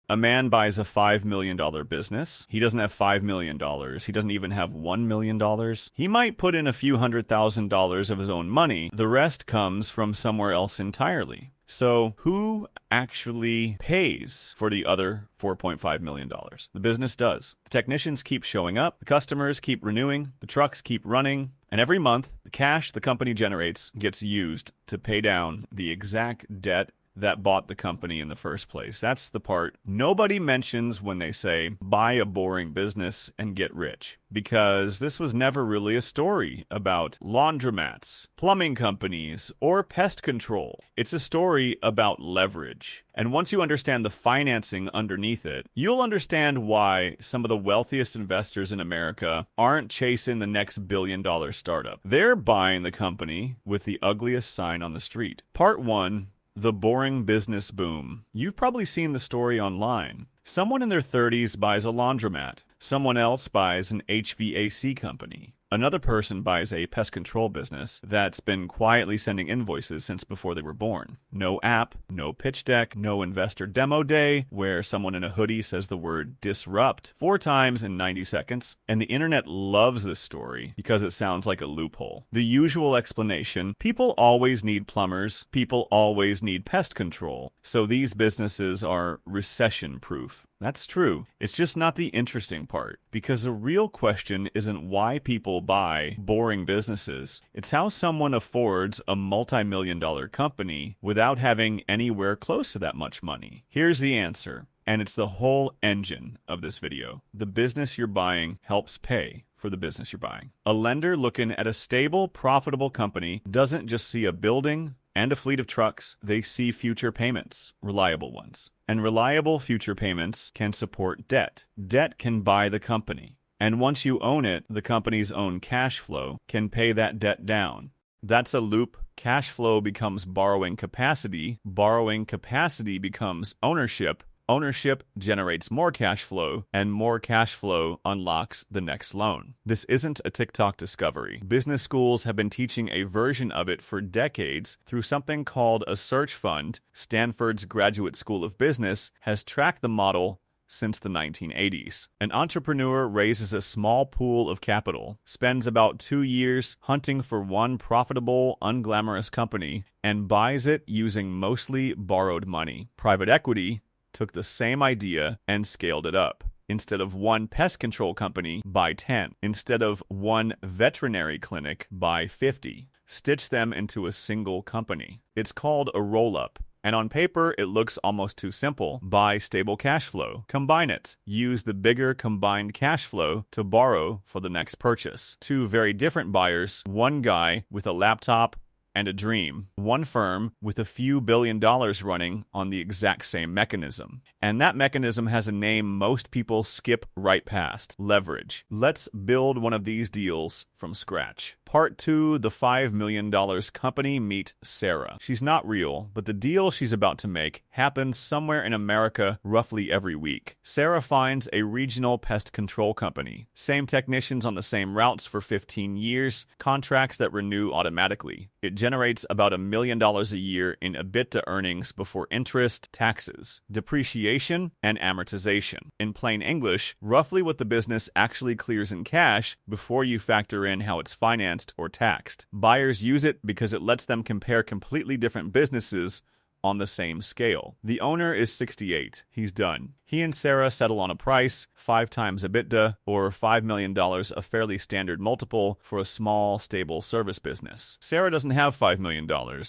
A man buys a $5 million business. He doesn't have $5 million. He doesn't even have $1 million. He might put in a few $100,000 of his own money. The rest comes from somewhere else entirely. So who actually pays for the other $4.5 million? The business does. The technicians keep showing up. The customers keep renewing. The trucks keep running. And every month, the cash the company generates gets used to pay down the exact debt that bought the company in the first place. That's the part nobody mentions when they say, buy a boring business and get rich. Because this was never really a story about laundromats, plumbing companies, or pest control. It's a story about leverage. And once you understand the financing underneath it, you'll understand why some of the wealthiest investors in America aren't chasing the next billion-dollar startup. They're buying the company with the ugliest sign on the street. Part 1. The boring business boom. You've probably seen the story online. Someone in their 30s buys a laundromat. Someone else buys an HVAC company. Another person buys a pest control business that's been quietly sending invoices since before they were born. No app, no pitch deck, no investor demo day where someone in a hoodie says the word disrupt 4 times in 90 seconds. And the internet loves this story because it sounds like a loophole. The usual explanation: people always need plumbers, people always need pest control, so these businesses are recession-proof. That's true. It's just not the interesting part, because the real question isn't why people buy boring businesses. It's how someone affords a multi-million-dollar company without having anywhere close to that much money. Here's the answer, and it's the whole engine of this video. The business you're buying helps pay for the business you're buying. A lender looking at a stable, profitable company doesn't just see a building and a fleet of trucks. They see future payments, reliable ones. And reliable future payments can support debt. Debt can buy the company. And once you own it, the company's own cash flow can pay that debt down. That's a loop. Cash flow becomes borrowing capacity. Borrowing capacity becomes ownership. Ownership generates more cash flow, and more cash flow unlocks the next loan. This isn't a TikTok discovery. Business schools have been teaching a version of it for decades through something called a search fund. Stanford's Graduate School of Business has tracked the model since the 1980s. An entrepreneur raises a small pool of capital, spends about 2 years hunting for one profitable, unglamorous company, and buys it using mostly borrowed money. Private equity took the same idea and scaled it up. Instead of one pest control company, buy 10. Instead of one veterinary clinic, buy 50. Stitch them into a single company. It's called a roll-up. And on paper, it looks almost too simple. Buy stable cash flow. Combine it. Use the bigger combined cash flow to borrow for the next purchase. 2 very different buyers. One guy with a laptop and a dream. One firm with a few $billion running on the exact same mechanism. And that mechanism has a name most people skip right past: leverage. Let's build one of these deals from scratch. Part 2, the $5 million company. Meet Sarah. She's not real, but the deal she's about to make happens somewhere in America roughly every week. Sarah finds a regional pest control company. Same technicians on the same routes for 15 years, contracts that renew automatically. It generates about $1 million a year in EBITDA earnings before interest, taxes, depreciation, and amortization. In plain English, roughly what the business actually clears in cash before you factor in how it's financed or taxed. Buyers use it because it lets them compare completely different businesses on the same scale. The owner is 68. He's done. He and Sarah settle on a price, 5 times EBITDA, or $5 million, a fairly standard multiple for a small, stable service business. Sarah doesn't have $5 million.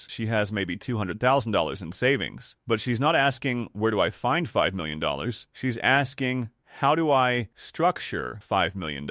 She has maybe $200,000 in savings. But she's not asking, where do I find $5 million? She's asking, how do I structure $5 million?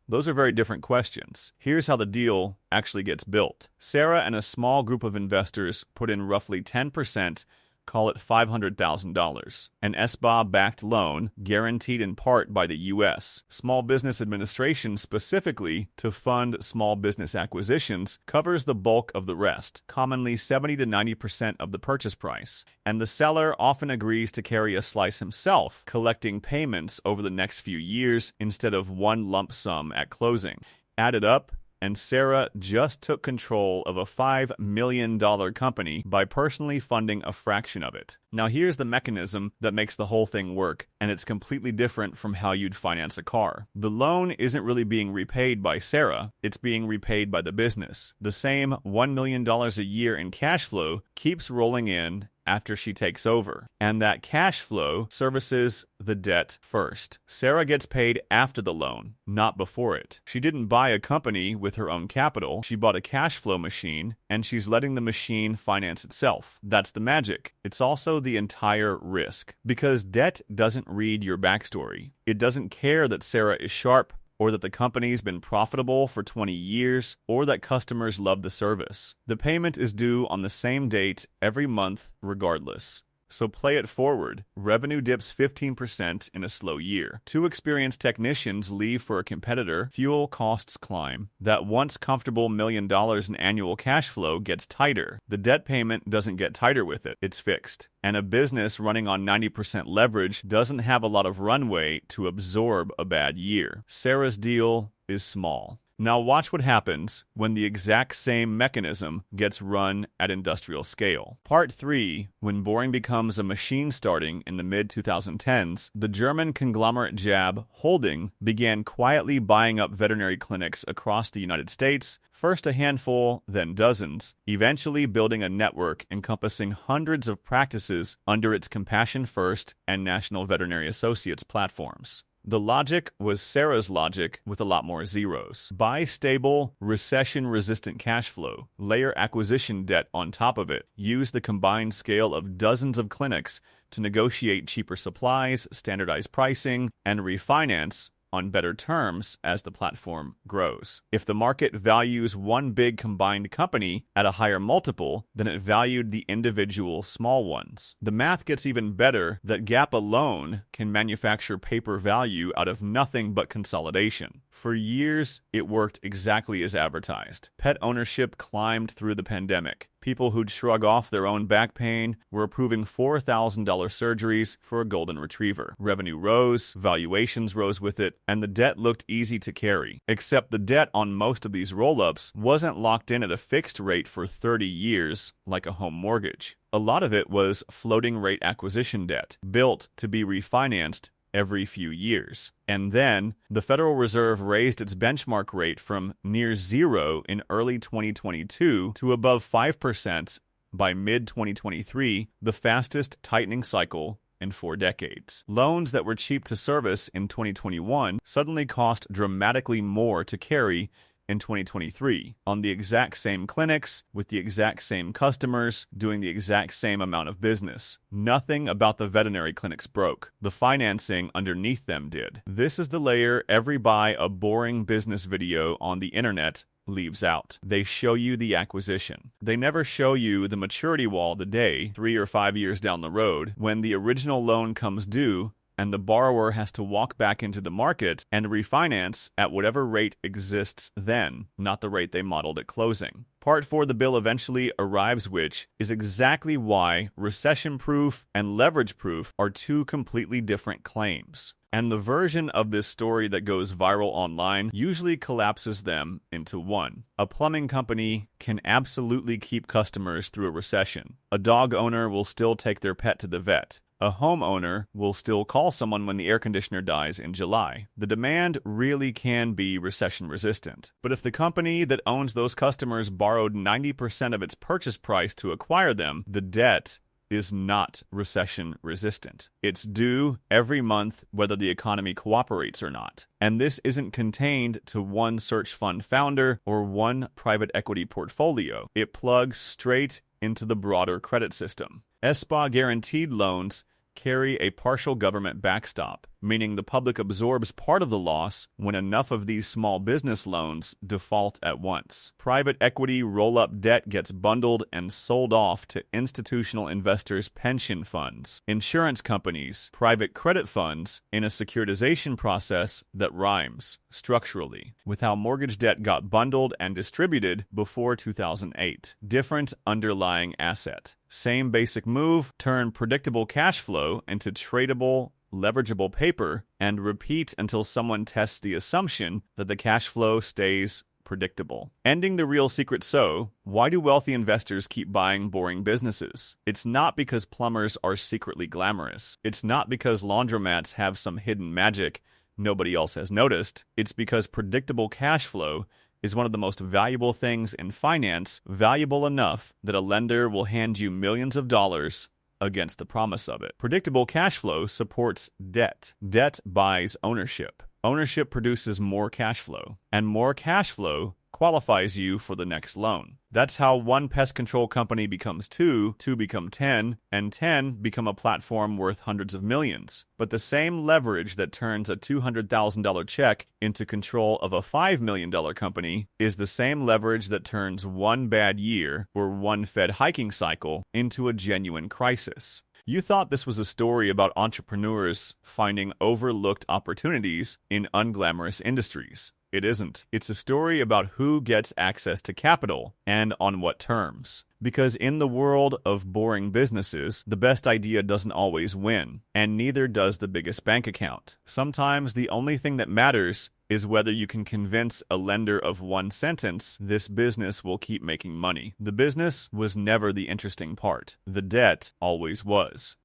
Those are very different questions. Here's how the deal actually gets built. Sarah and a small group of investors put in roughly 10%, call it $500,000. An SBA-backed loan, guaranteed in part by the U.S. Small Business Administration specifically to fund small business acquisitions, covers the bulk of the rest, commonly 70 to 90% of the purchase price. And the seller often agrees to carry a slice himself, collecting payments over the next few years instead of one lump sum at closing. Added up, and Sarah just took control of a $5 million company by personally funding a fraction of it. Now here's the mechanism that makes the whole thing work, and it's completely different from how you'd finance a car. The loan isn't really being repaid by Sarah, it's being repaid by the business. The same $1 million a year in cash flow keeps rolling in after she takes over, and that cash flow services the debt first. Sarah gets paid after the loan, not before it. She didn't buy a company with her own capital, she bought a cash flow machine, and she's letting the machine finance itself. That's the magic. It's also the entire risk, because debt doesn't read your backstory. It doesn't care that Sarah is sharp, or that the company's been profitable for 20 years, or that customers love the service. The payment is due on the same date every month regardless. So play it forward. Revenue dips 15% in a slow year. 2 experienced technicians leave for a competitor. Fuel costs climb. That once comfortable $1 million in annual cash flow gets tighter. The debt payment doesn't get tighter with it. It's fixed. And a business running on 90% leverage doesn't have a lot of runway to absorb a bad year. Sarah's deal is small. Now watch what happens when the exact same mechanism gets run at industrial scale. Part 3, when boring becomes a machine starting in the mid-2010s, the German conglomerate JAB Holding began quietly buying up veterinary clinics across the United States, first a handful, then dozens, eventually building a network encompassing hundreds of practices under its Compassion First and National Veterinary Associates platforms. The logic was Sarah's logic with a lot more zeros. Buy stable, recession-resistant cash flow, layer acquisition debt on top of it, use the combined scale of dozens of clinics to negotiate cheaper supplies, standardize pricing, and refinance on better terms as the platform grows. If the market values one big combined company at a higher multiple than it valued the individual small ones, the math gets even better that GAAP alone can manufacture paper value out of nothing but consolidation. For years, it worked exactly as advertised. Pet ownership climbed through the pandemic. People who'd shrug off their own back pain were approving $4,000 surgeries for a golden retriever. Revenue rose, valuations rose with it, and the debt looked easy to carry. Except the debt on most of these roll-ups wasn't locked in at a fixed rate for 30 years like a home mortgage. A lot of it was floating rate acquisition debt, built to be refinanced every few years. And then, the Federal Reserve raised its benchmark rate from near zero in early 2022 to above 5% by mid-2023, the fastest tightening cycle in 4 decades. Loans that were cheap to service in 2021 suddenly cost dramatically more to carry in 2023 on the exact same clinics, with the exact same customers, doing the exact same amount of business. Nothing about the veterinary clinics broke. The financing underneath them did. This is the layer every buy a boring business video on the internet leaves out. They show you the acquisition. They never show you the maturity wall the day, 3 or 5 years down the road, when the original loan comes due and the borrower has to walk back into the market and refinance at whatever rate exists then, not the rate they modeled at closing. Part 4 of the bill eventually arrives, which is exactly why recession-proof and leverage-proof are 2 completely different claims. And the version of this story that goes viral online usually collapses them into one. A plumbing company can absolutely keep customers through a recession. A dog owner will still take their pet to the vet. A homeowner will still call someone when the air conditioner dies in July. The demand really can be recession resistant. But if the company that owns those customers borrowed 90% of its purchase price to acquire them, the debt is not recession resistant. It's due every month whether the economy cooperates or not. And this isn't contained to one search fund founder or one private equity portfolio. It plugs straight into the broader credit system. SBA guaranteed loans carry a partial government backstop, meaning the public absorbs part of the loss when enough of these small business loans default at once. Private equity roll-up debt gets bundled and sold off to institutional investors' pension funds, insurance companies, private credit funds, in a securitization process that rhymes structurally with how mortgage debt got bundled and distributed before 2008. Different underlying asset. Same basic move, turn predictable cash flow into tradable, leverageable paper, and repeat until someone tests the assumption that the cash flow stays predictable. Ending the real secret. So, why do wealthy investors keep buying boring businesses? It's not because plumbers are secretly glamorous. It's not because laundromats have some hidden magic nobody else has noticed. It's because predictable cash flow is one of the most valuable things in finance, valuable enough that a lender will hand you millions of dollars against the promise of it. Predictable cash flow supports debt. Debt buys ownership. Ownership produces more cash flow, and more cash flow qualifies you for the next loan. That's how one pest control company becomes two become 10, and 10 become a platform worth hundreds of millions. But the same leverage that turns a $200,000 check into control of a $5 million company is the same leverage that turns one bad year or one Fed hiking cycle into a genuine crisis. You thought this was a story about entrepreneurs finding overlooked opportunities in unglamorous industries. It isn't. It's a story about who gets access to capital and on what terms. Because in the world of boring businesses, the best idea doesn't always win, and neither does the biggest bank account. Sometimes the only thing that matters is whether you can convince a lender of one sentence, this business will keep making money. The business was never the interesting part. The debt always was.